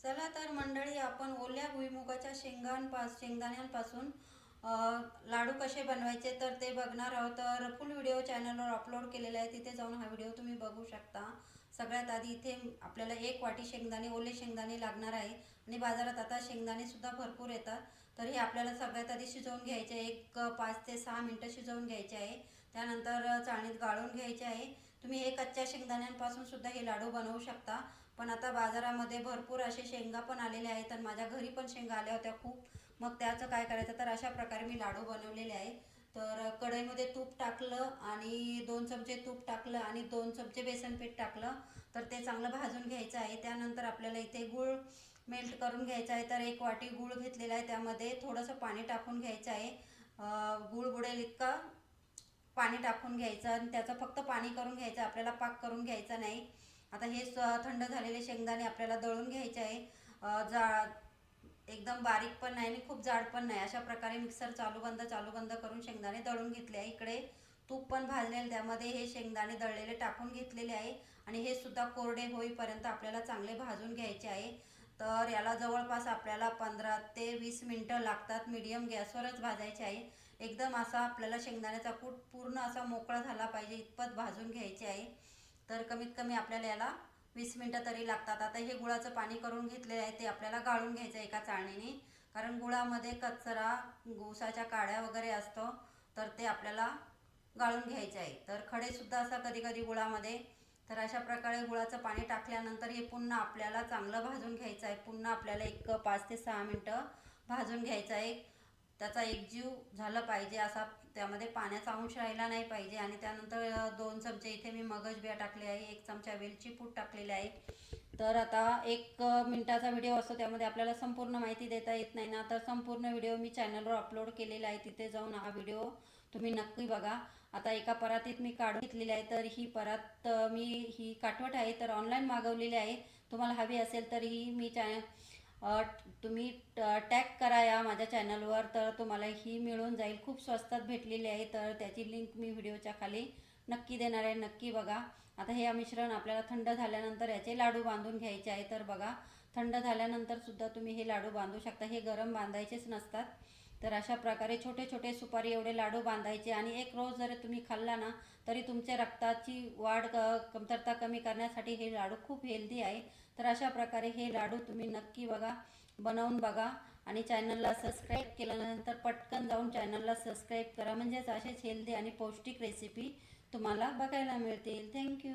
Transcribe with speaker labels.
Speaker 1: चला तर मंडळी, आपण ओल्या भुईमुगाच्या शेंगदाण्यांपासून लाडू कसे बनवायचे तर ते बघणार आहोत. तर फुल व्हिडिओ चॅनलवर अपलोड केलेला आहे, तिथे जाऊन हा व्हिडिओ तुम्ही बघू शकता. सगळ्यात आधी इथे आपल्याला 1 वाटी शेंगदाणे, ओले शेंगदाणे लागणार आहे. आणि बाजारात आता शेंगदाणेसुद्धा भरपूर येतात. तर हे आपल्याला सगळ्यात आधी शिजवून घ्यायचे, 5 ते 6 मिनटं शिजवून घ्यायचे आहे. त्यानंतर चाळणीत गाळून घ्यायचे आहे. तुम्ही हे कच्च्या शेंगदाण्यांपासून सुद्धा हे लाडू बनवू शकता. पण आता बाजारामध्ये भरपूर असे शेंगा पण आलेले आहेत, तर माझ्या घरी पण शेंगा आल्या होत्या खूप. मग त्याचं काय करायचं, तर अशा प्रकारे मी लाडू बनवलेले आहे. तर कढईमध्ये तूप टाकलं आणि 2 चमचे तूप टाकलं आणि 2 चमचे बेसन पीठ टाकलं. तर ते चांगलं भाजून घ्यायचं आहे. त्यानंतर आपल्याला इथे गूळ मेल्ट करून घ्यायचा आहे. तर 1 वाटी गूळ घेतलेला आहे, त्यामध्ये थोडंसं पाणी टाकून घ्यायचं आहे. गूळ बुडेल इतका पाणी टाकून घ्यायचं आणि त्याचं फक्त पाणी करून घ्यायचं, आपल्याला पाक करून घ्यायचा नाही. आता हे थंड झालेले शेंगदाणे आपल्याला दळून घ्यायचे आहे. जा एकदम बारीक पण नाही आणि खूप जाड पण नाही, अशा प्रकारे मिक्सर चालू बंद करून शेंगदाणे दळून घेतले आहे. इकडे तूप पण भाजलेले, त्यामध्ये हे शेंगदाणे दळलेले टाकून घेतलेले आहे. आणि हे सुद्धा कोरडे होईपर्यंत आपल्याला चांगले भाजून घ्यायचे आहे. तर याला जवळपास आपल्याला 15 ते 20 मिनटं लागतात. मीडियम गॅसवरच भाजायचे आहे. एकदम असा आपल्याला शेंगदाण्याचा कूट पूर्ण असा मोकळा झाला पाहिजे इतपत भाजून घ्यायचे आहे. तर कमीत कमी आपल्याला याला 20 मिनटं तरी लागतात. आता हे गुळाचं पाणी करून घेतलेलं आहे, ते आपल्याला गाळून घ्यायचं एका चाळणीने. कारण गुळामध्ये कचरा, गुसाच्या काड्या वगैरे असतो, तर ते आपल्याला गाळून घ्यायचे आहे. तर खडेसुद्धा असतात कधी कधी गुळामध्ये. तर अशा प्रकारे गुळाचं पाणी टाकल्यानंतर हे पुन्हा आपल्याला चांगलं भाजून घ्यायचं आहे. पुन्हा आपल्याला 5 ते 6 मिनटं भाजून घ्यायचं आहे. त्याचा एकजीव झालं पाहिजे, असा त्यामध्ये पाण्याचा अंश राहिला नाही पाहिजे. आणि त्यानंतर 2 चमचे इथे मी मगज बिया टाकले आहे, 1 चमचा वेलची पूड टाकलेली आहे. तर आता 1 मिनिटाचा व्हिडिओ असतो, त्यामध्ये आपल्याला संपूर्ण माहिती देता येत नाही ना, तर संपूर्ण व्हिडिओ मी चॅनलवर अपलोड केलेला आहे, तिथे जाऊन हा व्हिडिओ तुम्ही नक्की बघा. आता एका परातीत मी काढून घेतलेली आहे. तर ही परात ही काठवट आहे, तर ऑनलाईन मागवलेली आहे. तुम्हाला हवी असेल तर ही मी तुम्ही टॅग करा या माझ्या चॅनलवर, तर तुम्हाला ही मिळून जाईल. खूप स्वस्तात भेटलेली आहे, तर त्याची लिंक मी व्हिडिओच्या खाली नक्की देणार आहे, नक्की बघा. आता हे मिश्रण आपल्याला थंड झाल्यानंतर याचे लाडू बांधून घ्यायचे आहे. तर बघा, थंड झाल्यानंतर सुद्धा तुम्ही हे लाडू बांधू शकता, हे गरम बांधायचेच नसतात. तर अशा प्रकारे छोटे छोटे सुपारी एवढे लाडू बांधायचे. आणि एक रोज जरी तुम्ही खाल्ला ना, तरी तुमच्या रक्ताची वाढ कमतरता कमी करण्यासाठी हे लाडू खूप हेल्दी आहे. तर अशा प्रकारे हे लाडू तुम्ही नक्की बघा, बनवून बघा. आणि चॅनलला सबस्क्राईब केल्यानंतर पटकन जाऊन चॅनलला सबस्क्राईब करा, म्हणजेच असेच हेल्दी आणि पौष्टिक रेसिपी तुम्हाला बघायला मिळतील. थँक्यू.